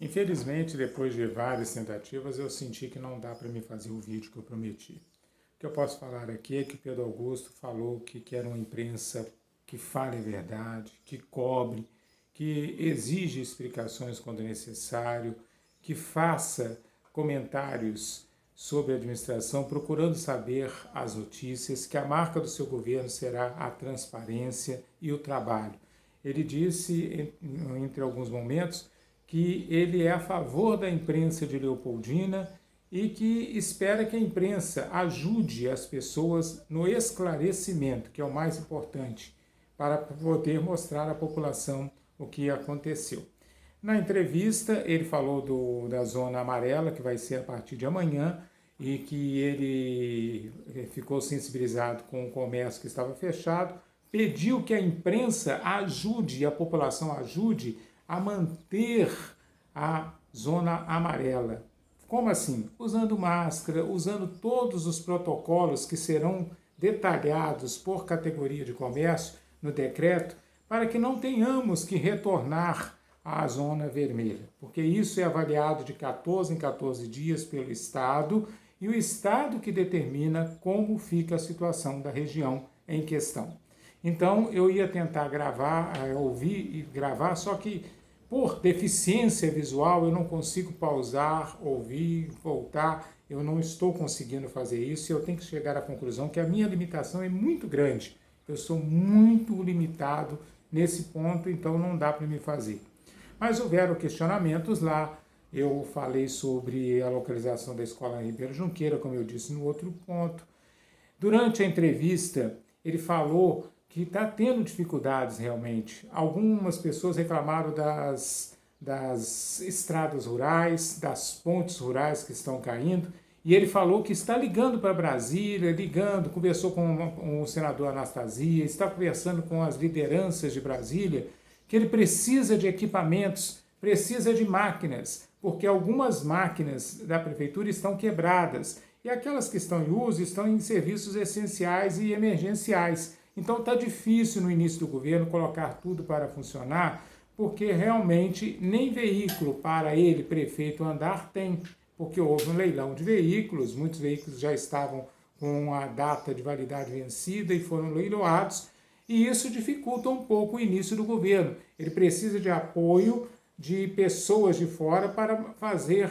Infelizmente, depois de várias tentativas, eu senti que não dá para me fazer o vídeo que eu prometi. O que eu posso falar aqui é que Pedro Augusto falou que quer uma imprensa que fale a verdade, que cobre, que exige explicações quando necessário, que faça comentários sobre a administração, procurando saber as notícias, que a marca do seu governo será a transparência e o trabalho. Ele disse, entre alguns momentos, que ele é a favor da imprensa de Leopoldina e que espera que a imprensa ajude as pessoas no esclarecimento, que é o mais importante, para poder mostrar à população o que aconteceu. Na entrevista, ele falou da zona amarela, que vai ser a partir de amanhã, e que ele ficou sensibilizado com o comércio que estava fechado, pediu que a imprensa ajude, a população ajude a manter a zona amarela. Como assim? Usando máscara, usando todos os protocolos que serão detalhados por categoria de comércio no decreto, para que não tenhamos que retornar à zona vermelha, porque isso é avaliado de 14 em 14 dias pelo Estado, e o Estado que determina como fica a situação da região em questão. Então eu ia tentar gravar, ouvir e gravar, só que por deficiência visual eu não consigo pausar, ouvir, voltar, eu não estou conseguindo fazer isso e eu tenho que chegar à conclusão que a minha limitação é muito grande. Eu sou muito limitado nesse ponto, então não dá para me fazer. Mas houveram questionamentos lá, eu falei sobre a localização da escola em Ribeirão Junqueira, como eu disse no outro ponto. Durante a entrevista, ele falou que está tendo dificuldades realmente. Algumas pessoas reclamaram das estradas rurais, das pontes rurais que estão caindo, e ele falou que está ligando para Brasília, conversou com o senador Anastasia, está conversando com as lideranças de Brasília, que ele precisa de equipamentos, precisa de máquinas, porque algumas máquinas da prefeitura estão quebradas, e aquelas que estão em uso estão em serviços essenciais e emergenciais. Então está difícil no início do governo colocar tudo para funcionar, porque realmente nem veículo para ele, prefeito, andar tem, porque houve um leilão de veículos, muitos veículos já estavam com a data de validade vencida e foram leiloados, e isso dificulta um pouco o início do governo. Ele precisa de apoio de pessoas de fora para fazer,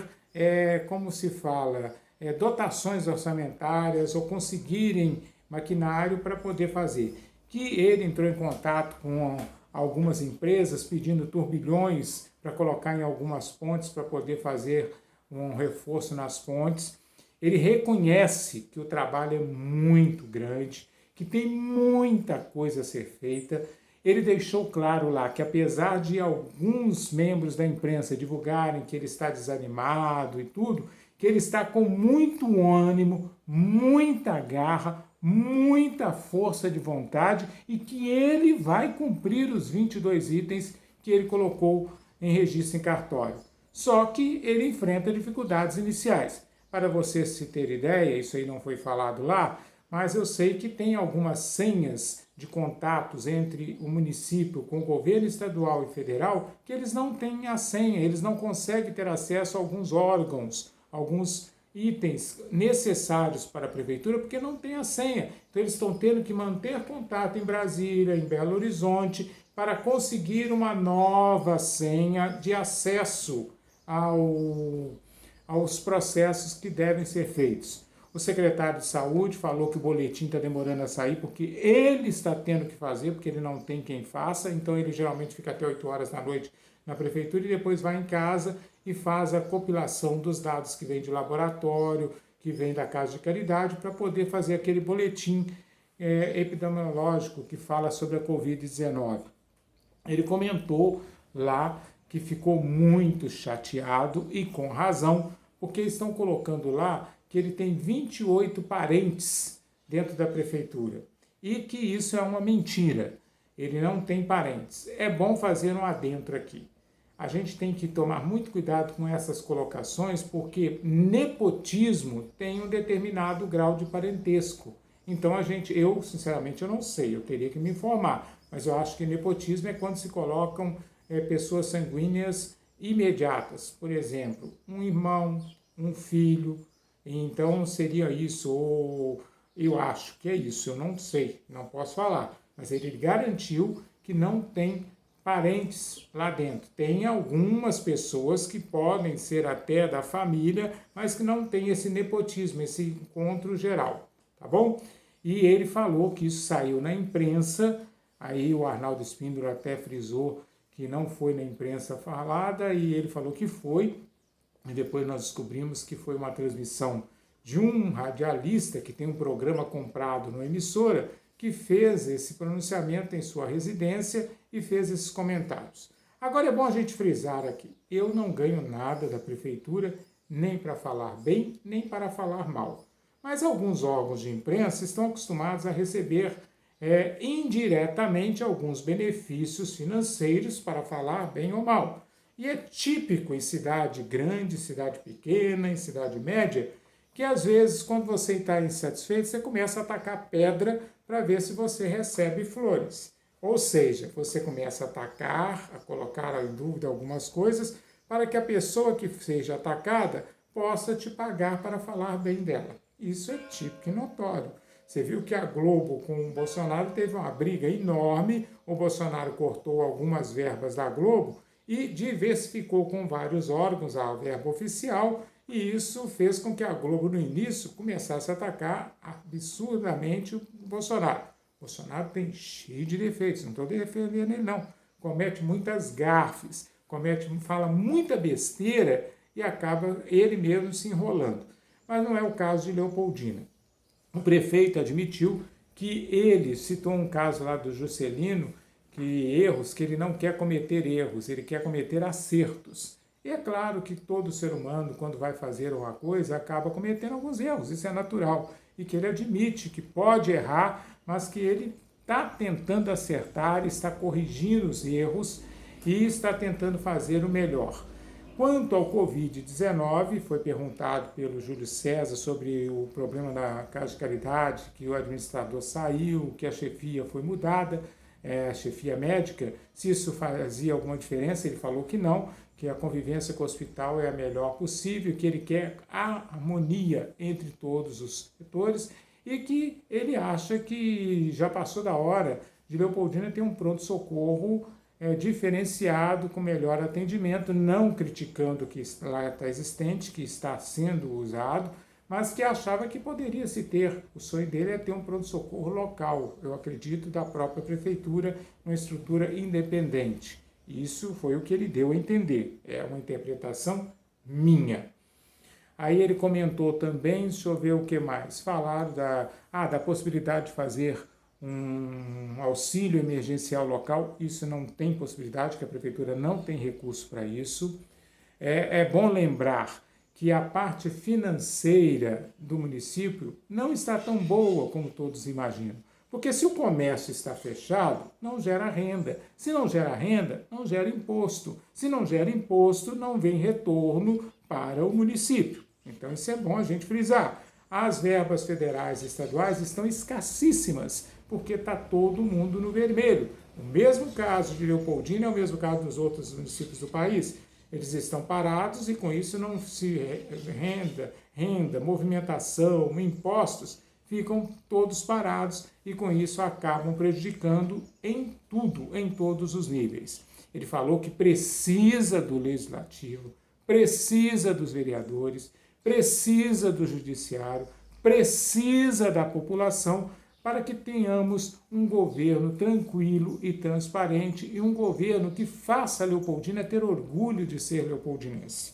como se fala, dotações orçamentárias ou conseguirem maquinário para poder fazer. Que ele entrou em contato com algumas empresas pedindo turbilhões para colocar em algumas pontes para poder fazer um reforço nas pontes. Ele reconhece que o trabalho é muito grande, que tem muita coisa a ser feita. Ele deixou claro lá que, apesar de alguns membros da imprensa divulgarem que ele está desanimado e tudo, que ele está com muito ânimo, muita garra, muita força de vontade e que ele vai cumprir os 22 itens que ele colocou em registro em cartório. Só que ele enfrenta dificuldades iniciais. Para você se ter ideia, isso aí não foi falado lá, mas eu sei que tem algumas senhas de contatos entre o município com o governo estadual e federal que eles não têm a senha, eles não conseguem ter acesso a alguns órgãos, alguns itens necessários para a prefeitura, porque não tem a senha. Então eles estão tendo que manter contato em Brasília, em Belo Horizonte, para conseguir uma nova senha de acesso aos processos que devem ser feitos. O secretário de Saúde falou que o boletim está demorando a sair porque ele está tendo que fazer, porque ele não tem quem faça, então ele geralmente fica até 8 horas da noite na prefeitura e depois vai em casa e faz a compilação dos dados que vem de laboratório, que vem da Casa de Caridade, para poder fazer aquele boletim epidemiológico que fala sobre a Covid-19. Ele comentou lá que ficou muito chateado e com razão, porque estão colocando lá que ele tem 28 parentes dentro da prefeitura e que isso é uma mentira. Ele não tem parentes. É bom fazer um adentro aqui. A gente tem que tomar muito cuidado com essas colocações, porque nepotismo tem um determinado grau de parentesco. Então eu sinceramente, eu não sei, eu teria que me informar, mas eu acho que nepotismo é quando se colocam pessoas sanguíneas imediatas, por exemplo, um irmão, um filho, então seria isso, ou eu acho que é isso, eu não sei, não posso falar, mas ele garantiu que não tem parentes lá dentro. Tem algumas pessoas que podem ser até da família, mas que não tem esse nepotismo, esse encontro geral, tá bom? E ele falou que isso saiu na imprensa, aí o Arnaldo Espíndola até frisou que não foi na imprensa falada, e ele falou que foi, e depois nós descobrimos que foi uma transmissão de um radialista que tem um programa comprado na emissora, que fez esse pronunciamento em sua residência e fez esses comentários. Agora é bom a gente frisar aqui, eu não ganho nada da prefeitura, nem para falar bem, nem para falar mal. Mas alguns órgãos de imprensa estão acostumados a receber indiretamente alguns benefícios financeiros para falar bem ou mal. E é típico em cidade grande, cidade pequena, em cidade média, que às vezes, quando você está insatisfeito, você começa a atacar pedra para ver se você recebe flores. Ou seja, você começa a atacar, a colocar em dúvida algumas coisas, para que a pessoa que seja atacada possa te pagar para falar bem dela. Isso é típico e notório. Você viu que a Globo com o Bolsonaro teve uma briga enorme, o Bolsonaro cortou algumas verbas da Globo e diversificou com vários órgãos a verba oficial, e isso fez com que a Globo, no início, começasse a atacar absurdamente o Bolsonaro. O Bolsonaro tem cheio de defeitos, não estou defendendo ele não. Comete muitas gafes, fala muita besteira e acaba ele mesmo se enrolando. Mas não é o caso de Leopoldina. O prefeito admitiu que ele citou um caso lá do Juscelino, que ele não quer cometer erros, ele quer cometer acertos. E é claro que todo ser humano, quando vai fazer uma coisa, acaba cometendo alguns erros, isso é natural. E que ele admite que pode errar, mas que ele está tentando acertar, está corrigindo os erros e está tentando fazer o melhor. Quanto ao Covid-19, foi perguntado pelo Júlio César sobre o problema da Casa de Caridade, que o administrador saiu, que a chefia foi mudada, a chefia médica, se isso fazia alguma diferença, ele falou que não, que a convivência com o hospital é a melhor possível, que ele quer a harmonia entre todos os setores e que ele acha que já passou da hora de Leopoldina ter um pronto-socorro diferenciado, com melhor atendimento, não criticando o que lá está existente, que está sendo usado, mas que achava que poderia se ter. O sonho dele é ter um pronto-socorro local, eu acredito, da própria prefeitura, uma estrutura independente. Isso foi o que ele deu a entender, é uma interpretação minha. Aí ele comentou também sobre o que mais? Falaram da possibilidade de fazer um auxílio emergencial local, isso não tem possibilidade, que a prefeitura não tem recurso para isso. É bom lembrar que a parte financeira do município não está tão boa como todos imaginam. Porque se o comércio está fechado, não gera renda. Se não gera renda, não gera imposto. Se não gera imposto, não vem retorno para o município. Então isso é bom a gente frisar. As verbas federais e estaduais estão escassíssimas, porque está todo mundo no vermelho. O mesmo caso de Leopoldina é o mesmo caso dos outros municípios do país. Eles estão parados e com isso não se renda, movimentação, impostos, ficam todos parados e com isso acabam prejudicando em tudo, em todos os níveis. Ele falou que precisa do legislativo, precisa dos vereadores, precisa do judiciário, precisa da população para que tenhamos um governo tranquilo e transparente e um governo que faça a Leopoldina ter orgulho de ser leopoldinense.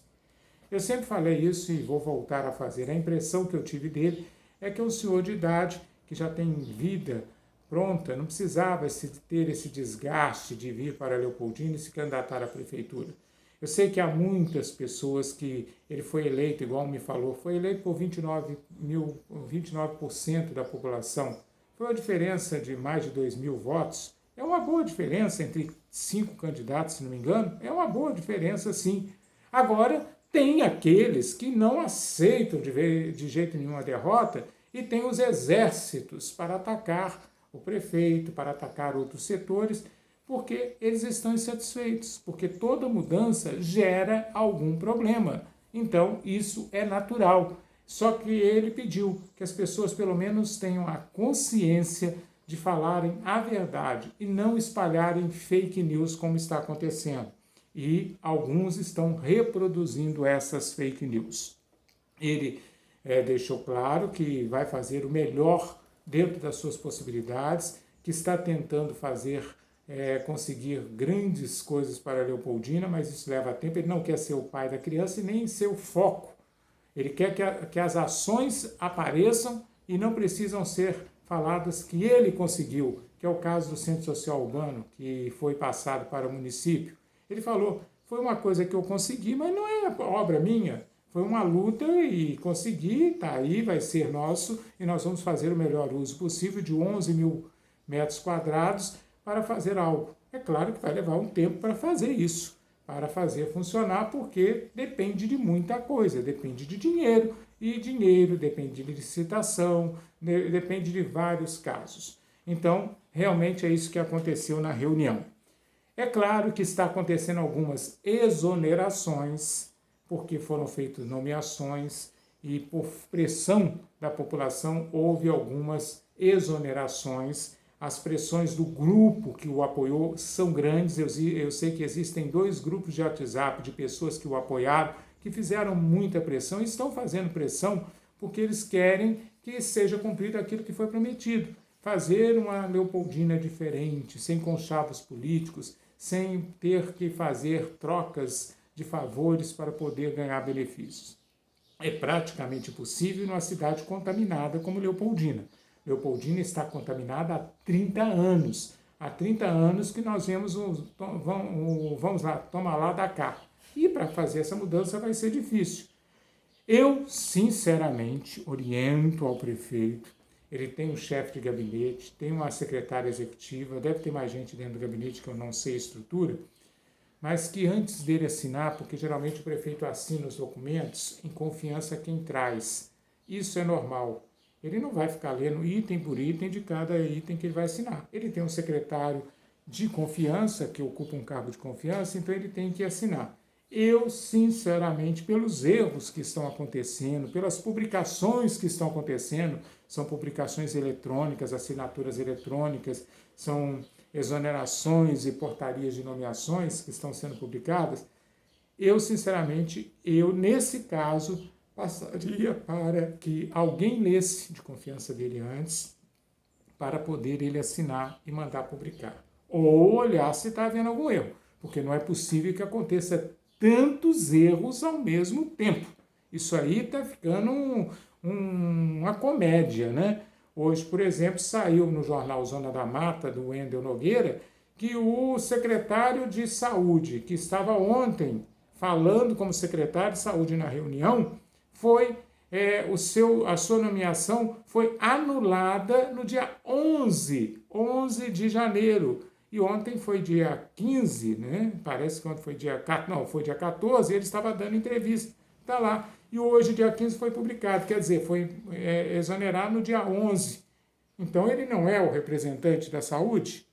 Eu sempre falei isso e vou voltar a fazer. A impressão que eu tive dele é que é um senhor de idade que já tem vida pronta, não precisava ter esse desgaste de vir para Leopoldina e se candidatar à prefeitura. Eu sei que há muitas pessoas que ele foi eleito, igual me falou, foi eleito por 29% da população. Foi uma diferença de mais de 2.000 votos. É uma boa diferença entre 5 candidatos, se não me engano. É uma boa diferença, sim. Agora, tem aqueles que não aceitam de jeito nenhum a derrota e tem os exércitos para atacar o prefeito, para atacar outros setores, Porque eles estão insatisfeitos, porque toda mudança gera algum problema. Então, isso é natural. Só que ele pediu que as pessoas pelo menos tenham a consciência de falarem a verdade e não espalharem fake news como está acontecendo. E alguns estão reproduzindo essas fake news. Ele deixou claro que vai fazer o melhor dentro das suas possibilidades, que está tentando conseguir grandes coisas para a Leopoldina, mas isso leva tempo. Ele não quer ser o pai da criança e nem ser o foco. Ele quer que as ações apareçam e não precisam ser faladas que ele conseguiu, que é o caso do Centro Social Urbano, que foi passado para o município. Ele falou, foi uma coisa que eu consegui, mas não é obra minha. Foi uma luta e consegui, está aí, vai ser nosso, e nós vamos fazer o melhor uso possível de 11 mil metros quadrados para fazer algo. É claro que vai levar um tempo para fazer isso, para fazer funcionar, porque depende de muita coisa, depende de dinheiro, e dinheiro depende de licitação, depende de vários casos. Então, realmente é isso que aconteceu na reunião. É claro que está acontecendo algumas exonerações, porque foram feitas nomeações e por pressão da população houve algumas exonerações. As pressões do grupo que o apoiou são grandes. Eu sei que existem 2 grupos de WhatsApp de pessoas que o apoiaram, que fizeram muita pressão e estão fazendo pressão porque eles querem que seja cumprido aquilo que foi prometido. Fazer uma Leopoldina diferente, sem conchavos políticos, sem ter que fazer trocas de favores para poder ganhar benefícios. É praticamente impossível numa cidade contaminada como Leopoldina. Leopoldina está contaminada há 30 anos. Há 30 anos que nós vemos vamos lá, toma lá, dá cá. E para fazer essa mudança vai ser difícil. Eu, sinceramente, oriento ao prefeito. Ele tem um chefe de gabinete, tem uma secretária executiva, deve ter mais gente dentro do gabinete que eu não sei a estrutura, mas que antes dele assinar, porque geralmente o prefeito assina os documentos em confiança a quem traz. Isso é normal. Ele não vai ficar lendo item por item de cada item que ele vai assinar. Ele tem um secretário de confiança, que ocupa um cargo de confiança, então ele tem que assinar. Eu, sinceramente, pelos erros que estão acontecendo, pelas publicações que estão acontecendo, são publicações eletrônicas, assinaturas eletrônicas, são exonerações e portarias de nomeações que estão sendo publicadas, eu, sinceramente, nesse caso, passaria para que alguém lesse de confiança dele antes, para poder ele assinar e mandar publicar. Ou olhar se está havendo algum erro, porque não é possível que aconteça tantos erros ao mesmo tempo. Isso aí está ficando uma comédia, né? Hoje, por exemplo, saiu no jornal Zona da Mata, do Wendel Nogueira, que o secretário de Saúde, que estava ontem falando como secretário de Saúde na reunião, a sua nomeação foi anulada no dia 11 de janeiro. E ontem foi dia 15, né? Parece que ontem foi dia 14, ele estava dando entrevista. Está lá. E hoje, dia 15, foi publicado. Quer dizer, foi exonerado no dia 11. Então, ele não é o representante da saúde?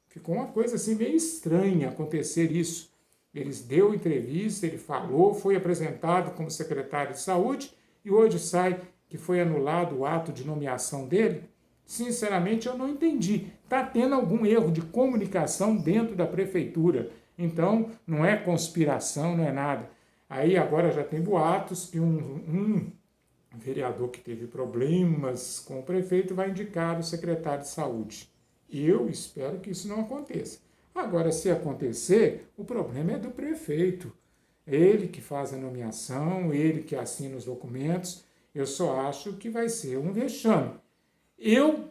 Ficou uma coisa assim meio estranha acontecer isso. Ele deu entrevista, ele falou, foi apresentado como secretário de saúde e hoje sai que foi anulado o ato de nomeação dele. Sinceramente, eu não entendi. Está tendo algum erro de comunicação dentro da prefeitura. Então, não é conspiração, não é nada. Aí agora já tem boatos que um vereador que teve problemas com o prefeito vai indicar o secretário de saúde. Eu espero que isso não aconteça. Agora, se acontecer, o problema é do prefeito. Ele que faz a nomeação, ele que assina os documentos. Eu só acho que vai ser um vexame. Eu,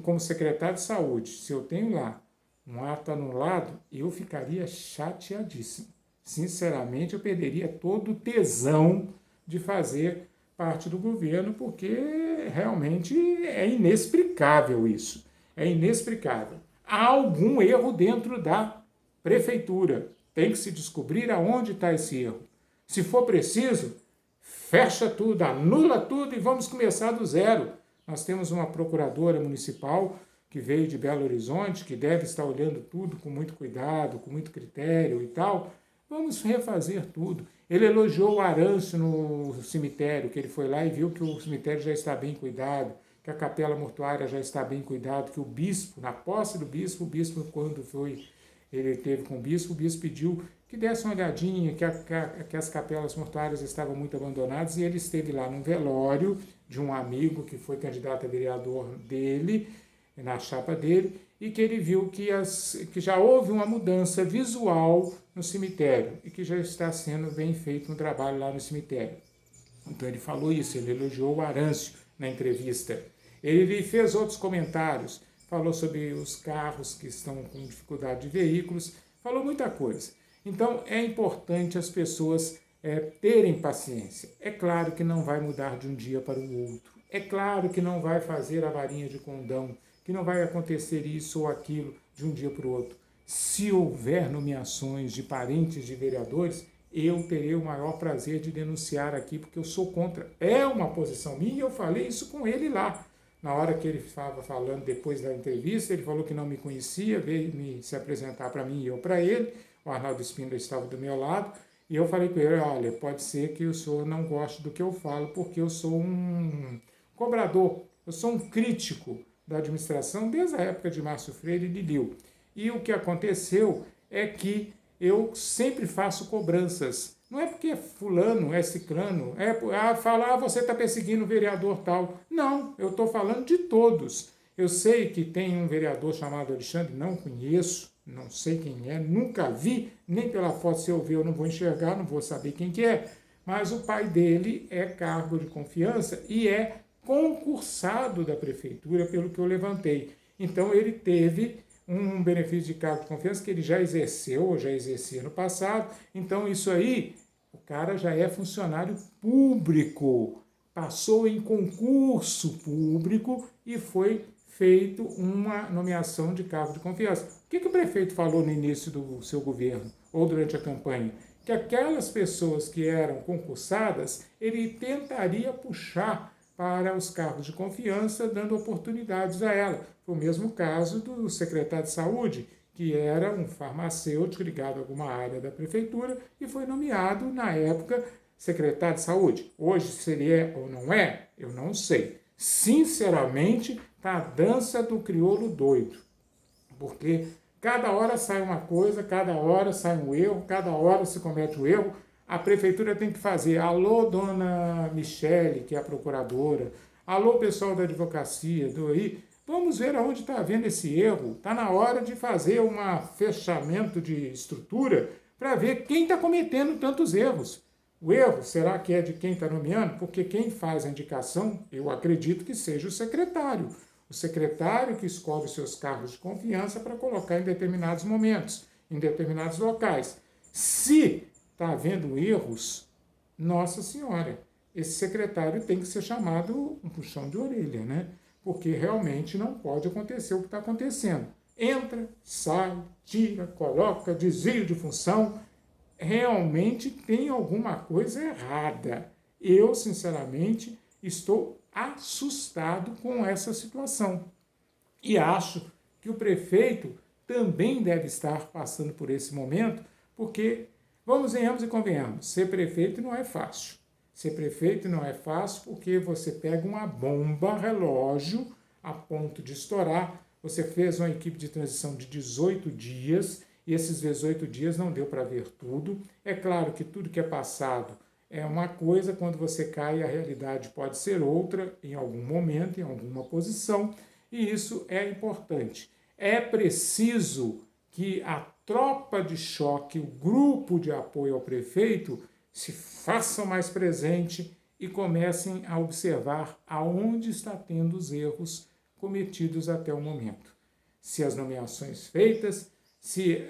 como secretário de saúde, se eu tenho lá um ato anulado, eu ficaria chateadíssimo. Sinceramente, eu perderia todo o tesão de fazer parte do governo, porque realmente é inexplicável isso. É inexplicável. Há algum erro dentro da prefeitura. Tem que se descobrir aonde está esse erro. Se for preciso, fecha tudo, anula tudo e vamos começar do zero. Nós temos uma procuradora municipal que veio de Belo Horizonte, que deve estar olhando tudo com muito cuidado, com muito critério e tal, vamos refazer tudo. Ele elogiou o Arâncio no cemitério, que ele foi lá e viu que o cemitério já está bem cuidado, que a capela mortuária já está bem cuidado, que o bispo, na posse do bispo, o bispo, quando foi, ele teve com o bispo pediu que desse uma olhadinha, que as capelas mortuárias estavam muito abandonadas, e ele esteve lá num velório de um amigo que foi candidato a vereador dele, na chapa dele, e que ele viu que já houve uma mudança visual no cemitério e que já está sendo bem feito um trabalho lá no cemitério. Então ele falou isso, ele elogiou o Arâncio na entrevista. Ele fez outros comentários, falou sobre os carros que estão com dificuldade de veículos, falou muita coisa. Então é importante as pessoas terem paciência. É claro que não vai mudar de um dia para o outro. É claro que não vai fazer a varinha de condão, que não vai acontecer isso ou aquilo de um dia para o outro. Se houver nomeações de parentes de vereadores, eu terei o maior prazer de denunciar aqui, porque eu sou contra. É uma posição minha e eu falei isso com ele lá. Na hora que ele estava falando, depois da entrevista, ele falou que não me conhecia, veio me se apresentar para mim e eu para ele. O Arnaldo Spindler estava do meu lado. E eu falei com ele, olha, pode ser que o senhor não goste do que eu falo, porque eu sou um cobrador, eu sou um crítico da administração desde a época de Márcio Freire e de Lio. E o que aconteceu é que eu sempre faço cobranças. Não é porque fulano, é ciclano, falar você está perseguindo o vereador tal. Não, eu estou falando de todos. Eu sei que tem um vereador chamado Alexandre, não conheço, não sei quem é, nunca vi, nem pela foto, se eu ver eu não vou enxergar, não vou saber quem que é. Mas o pai dele é cargo de confiança e é concursado da prefeitura, pelo que eu levantei. Então ele teve um benefício de cargo de confiança que ele já exerceu, ou já exercia no passado. Então isso aí, o cara já é funcionário público, passou em concurso público e foi feito uma nomeação de cargo de confiança. O que o prefeito falou no início do seu governo, ou durante a campanha? Que aquelas pessoas que eram concursadas, ele tentaria puxar para os cargos de confiança, dando oportunidades a ela. Foi o mesmo caso do secretário de saúde, que era um farmacêutico ligado a alguma área da prefeitura e foi nomeado, na época, secretário de saúde. Hoje, se ele é ou não é, eu não sei. Sinceramente, está a dança do crioulo doido, porque cada hora sai uma coisa, cada hora sai um erro, cada hora se comete um erro. A prefeitura tem que fazer, alô, dona Michele, que é a procuradora, alô, pessoal da advocacia, vamos ver aonde está havendo esse erro. Está na hora de fazer um fechamento de estrutura para ver quem está cometendo tantos erros. O erro, será que é de quem está nomeando? Porque quem faz a indicação, eu acredito que seja o secretário. O secretário que escolhe os seus cargos de confiança para colocar em determinados momentos, em determinados locais. Se está havendo erros, Nossa Senhora, esse secretário tem que ser chamado um puxão de orelha, né? Porque realmente não pode acontecer o que está acontecendo. Entra, sai, tira, coloca, desvio de função. Realmente tem alguma coisa errada. Eu, sinceramente, estou assustado com essa situação. E acho que o prefeito também deve estar passando por esse momento, porque, venhamos e convenhamos, ser prefeito não é fácil. Ser prefeito não é fácil porque você pega uma bomba relógio a ponto de estourar. Você fez uma equipe de transição de 18 dias e esses 18 dias não deu para ver tudo. É claro que tudo que é passado é uma coisa, quando você cai, a realidade pode ser outra em algum momento, em alguma posição, e isso é importante. É preciso que a tropa de choque, o grupo de apoio ao prefeito, se façam mais presente e comecem a observar aonde está tendo os erros cometidos até o momento. Se as nomeações feitas, se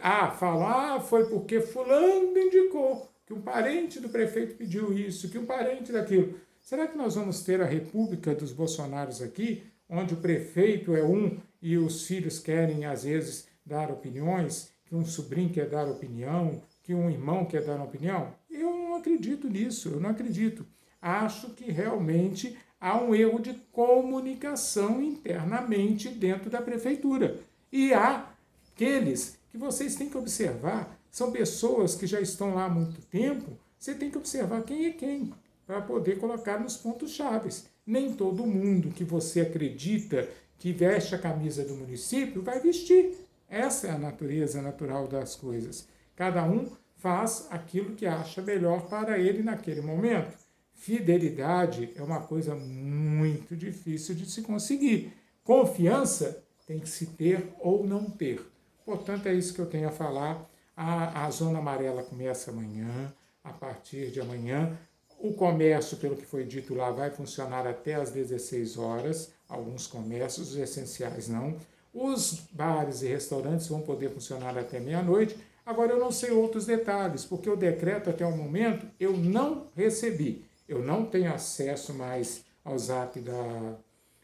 foi porque fulano indicou, que um parente do prefeito pediu isso, que um parente daquilo. Será que nós vamos ter a república dos Bolsonaros aqui, onde o prefeito é um e os filhos querem, às vezes, dar opiniões, que um sobrinho quer dar opinião, que um irmão quer dar opinião? Eu não acredito nisso, eu não acredito. Acho que realmente há um erro de comunicação internamente dentro da prefeitura. E há aqueles que vocês têm que observar, são pessoas que já estão lá há muito tempo, você tem que observar quem é quem, para poder colocar nos pontos chaves. Nem todo mundo que você acredita que veste a camisa do município vai vestir. Essa é a natureza natural das coisas. Cada um faz aquilo que acha melhor para ele naquele momento. Fidelidade é uma coisa muito difícil de se conseguir. Confiança tem que se ter ou não ter. Portanto, é isso que eu tenho a falar. A zona amarela começa amanhã, a partir de amanhã. O comércio, pelo que foi dito lá, vai funcionar até às 16 horas. Alguns comércios, os essenciais não. Os bares e restaurantes vão poder funcionar até meia-noite. Agora, eu não sei outros detalhes, porque o decreto, até o momento, eu não recebi. Eu não tenho acesso mais ao zap da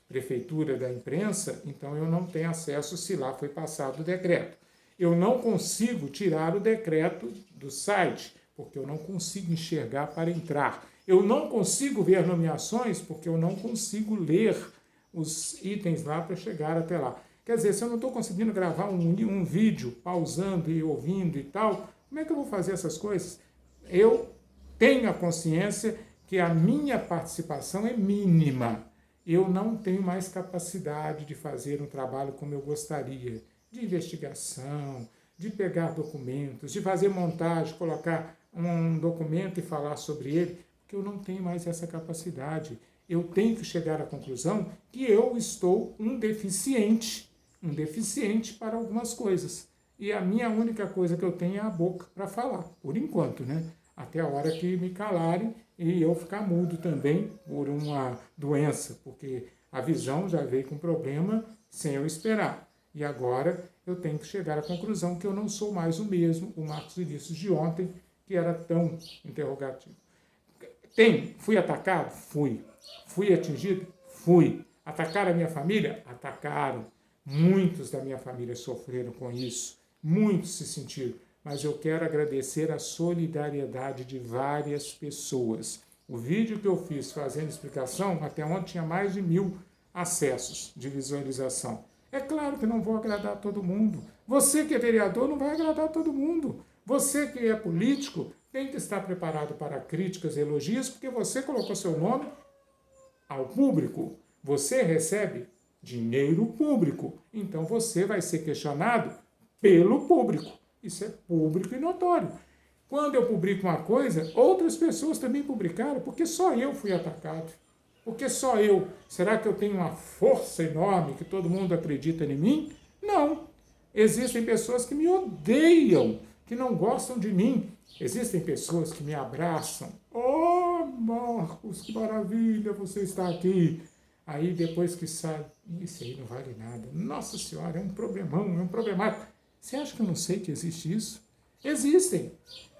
prefeitura, da imprensa, então eu não tenho acesso se lá foi passado o decreto. Eu não consigo tirar o decreto do site, porque eu não consigo enxergar para entrar. Eu não consigo ver nomeações, porque eu não consigo ler os itens lá para chegar até lá. Quer dizer, se eu não estou conseguindo gravar um vídeo, pausando e ouvindo e tal, como é que eu vou fazer essas coisas? Eu tenho a consciência que a minha participação é mínima. Eu não tenho mais capacidade de fazer um trabalho como eu gostaria, de investigação, de pegar documentos, de fazer montagem, colocar um documento e falar sobre ele, porque eu não tenho mais essa capacidade. Eu tenho que chegar à conclusão que eu estou um deficiente para algumas coisas. E a minha única coisa que eu tenho é a boca para falar, por enquanto, né? Até a hora que me calarem e eu ficar mudo também por uma doença, porque a visão já veio com problema sem eu esperar. E agora eu tenho que chegar à conclusão que eu não sou mais o mesmo, o Marcos Vinícius de ontem, que era tão interrogativo. Fui atacado? Fui. Fui atingido? Fui. Atacaram a minha família? Atacaram. Muitos da minha família sofreram com isso. Muitos se sentiram. Mas eu quero agradecer a solidariedade de várias pessoas. O vídeo que eu fiz fazendo explicação, até ontem tinha mais de 1000 acessos de visualização. É claro que não vou agradar todo mundo. Você que é vereador não vai agradar todo mundo. Você que é político tem que estar preparado para críticas e elogios, porque você colocou seu nome ao público. Você recebe dinheiro público. Então você vai ser questionado pelo público. Isso é público e notório. Quando eu publico uma coisa, outras pessoas também publicaram, porque só eu fui atacado. Porque só eu. Será que eu tenho uma força enorme que todo mundo acredita em mim? Não. Existem pessoas que me odeiam, que não gostam de mim. Existem pessoas que me abraçam. Oh, Marcos, que maravilha, você está aqui. Aí depois que sai, isso aí não vale nada. Nossa Senhora, é um problemão, é um problemático. Você acha que eu não sei que existe isso? Existem.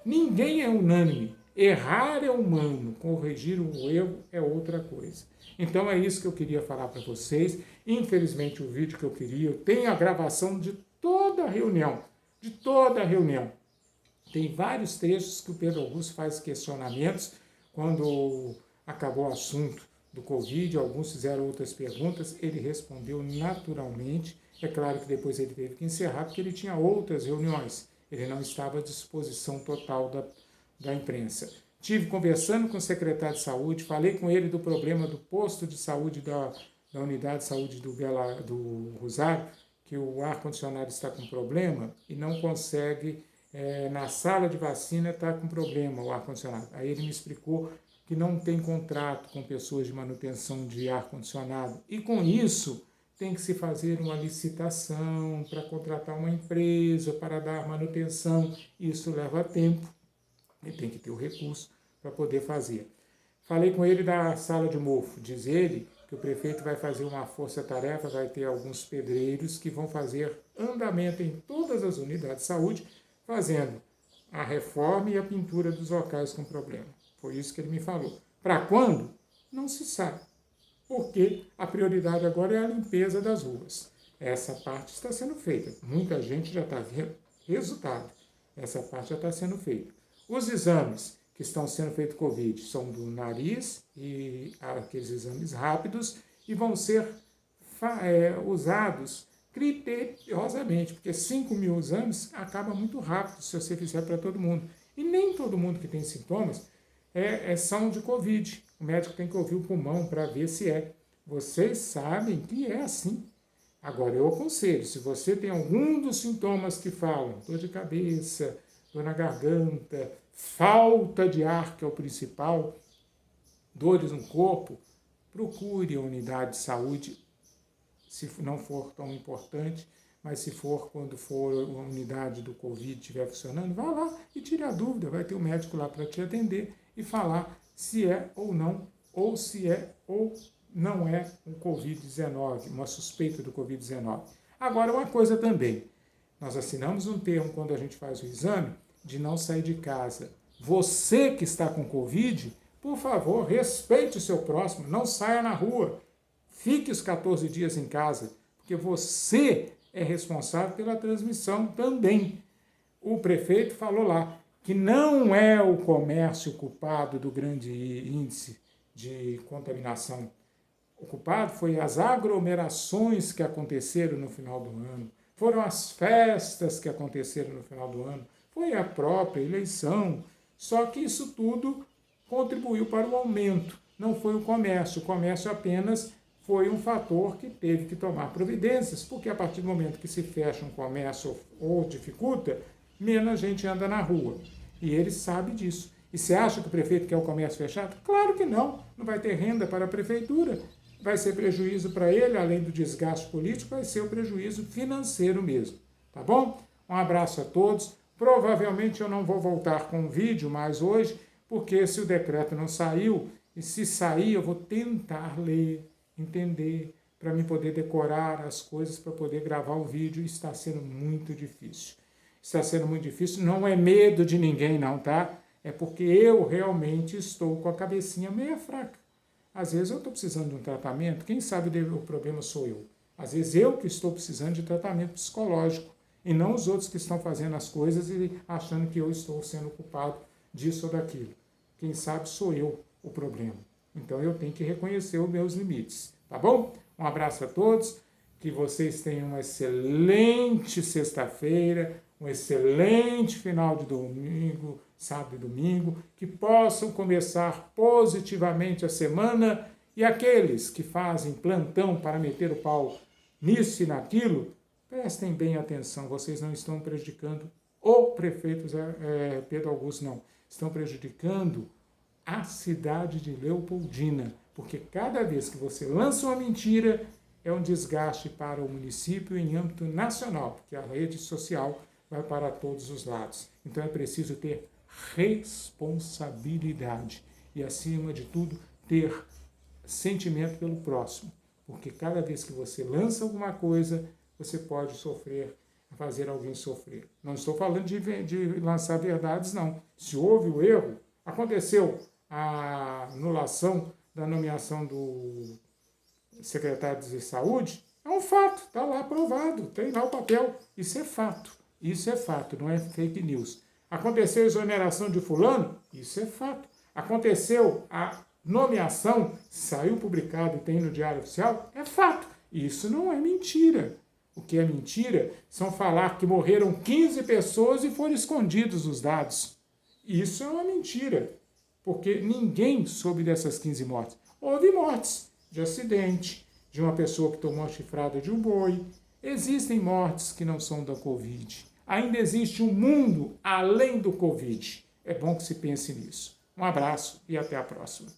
Ninguém é unânime. Errar é humano, corrigir um erro é outra coisa. Então é isso que eu queria falar para vocês. Infelizmente o vídeo que eu queria, eu tenho a gravação de toda a reunião. De toda a reunião. Tem vários trechos que o Pedro Augusto faz questionamentos quando acabou o assunto do Covid, alguns fizeram outras perguntas, ele respondeu naturalmente. É claro que depois ele teve que encerrar, porque ele tinha outras reuniões. Ele não estava à disposição total da imprensa. Tive conversando com o secretário de saúde, falei com ele do problema do posto de saúde da unidade de saúde do Rosário, que o ar-condicionado está com problema e não consegue, na sala de vacina está com problema o ar-condicionado. Aí ele me explicou que não tem contrato com pessoas de manutenção de ar-condicionado. E com isso, tem que se fazer uma licitação para contratar uma empresa para dar manutenção. Isso leva tempo e tem que ter o recurso para poder fazer. Falei com ele da sala de mofo. Diz ele que o prefeito vai fazer uma força-tarefa, vai ter alguns pedreiros que vão fazer andamento em todas as unidades de saúde, fazendo a reforma e a pintura dos locais com problema. Foi isso que ele me falou. Para quando? Não se sabe. Porque a prioridade agora é a limpeza das ruas. Essa parte está sendo feita. Muita gente já está vendo resultado. Essa parte já está sendo feita. Os exames que estão sendo feitos Covid são do nariz e aqueles exames rápidos e vão ser usados criteriosamente, porque 5.000 exames acaba muito rápido se você fizer para todo mundo. E nem todo mundo que tem sintomas são de Covid. O médico tem que ouvir o pulmão para ver se é. Vocês sabem que é assim. Agora, eu aconselho, se você tem algum dos sintomas que falam, dor de cabeça, dor na garganta, falta de ar, que é o principal, dores no corpo, procure a unidade de saúde, se não for tão importante, mas se for, quando for a unidade do Covid estiver funcionando, vá lá e tire a dúvida, vai ter um médico lá para te atender e falar se é ou não, ou se é ou não é um Covid-19, uma suspeita do Covid-19. Agora, uma coisa também, nós assinamos um termo quando a gente faz o exame de não sair de casa. Você que está com Covid, por favor, respeite o seu próximo, não saia na rua, fique os 14 dias em casa, porque você é responsável pela transmissão também. O prefeito falou lá que não é o comércio culpado do grande índice de contaminação. O culpado foi as aglomerações que aconteceram no final do ano, foram as festas que aconteceram no final do ano, foi a própria eleição. Só que isso tudo contribuiu para o aumento, não foi o comércio. O comércio apenas foi um fator que teve que tomar providências, porque a partir do momento que se fecha um comércio ou dificulta, menos gente anda na rua. E ele sabe disso. E você acha que o prefeito quer o comércio fechado? Claro que não. Não vai ter renda para a prefeitura. Vai ser prejuízo para ele, além do desgaste político, vai ser o prejuízo financeiro mesmo. Tá bom? Um abraço a todos. Provavelmente eu não vou voltar com um vídeo mais hoje, porque se o decreto não saiu, e se sair eu vou tentar ler, entender, para me poder decorar as coisas, para poder gravar o vídeo. Está sendo muito difícil. Está sendo muito difícil. Não é medo de ninguém não, tá? É porque eu realmente estou com a cabecinha meio fraca. Às vezes eu estou precisando de um tratamento, quem sabe o problema sou eu. Às vezes eu que estou precisando de tratamento psicológico, e não os outros que estão fazendo as coisas e achando que eu estou sendo culpado disso ou daquilo. Quem sabe sou eu o problema. Então eu tenho que reconhecer os meus limites, tá bom? Um abraço a todos, que vocês tenham uma excelente sexta-feira, um excelente final de domingo, sábado e domingo, que possam começar positivamente a semana, e aqueles que fazem plantão para meter o pau nisso e naquilo, prestem bem atenção, vocês não estão prejudicando o prefeito Pedro Augusto, não. Estão prejudicando a cidade de Leopoldina, porque cada vez que você lança uma mentira, é um desgaste para o município em âmbito nacional, porque a rede social vai para todos os lados. Então é preciso ter responsabilidade e, acima de tudo, ter sentimento pelo próximo, porque cada vez que você lança alguma coisa, você pode fazer alguém sofrer. Não estou falando de lançar verdades, não. Se houve o erro, aconteceu a anulação da nomeação do secretário de saúde, é um fato, está lá aprovado, tem lá o papel. Isso é fato, não é fake news. Aconteceu a exoneração de fulano? Isso é fato. Aconteceu a nomeação, saiu publicado e tem no Diário Oficial? É fato. Isso não é mentira. O que é mentira são falar que morreram 15 pessoas e foram escondidos os dados. Isso é uma mentira, porque ninguém soube dessas 15 mortes. Houve mortes de acidente, de uma pessoa que tomou a chifrada de um boi. Existem mortes que não são da Covid. Ainda existe um mundo além do Covid. É bom que se pense nisso. Um abraço e até a próxima.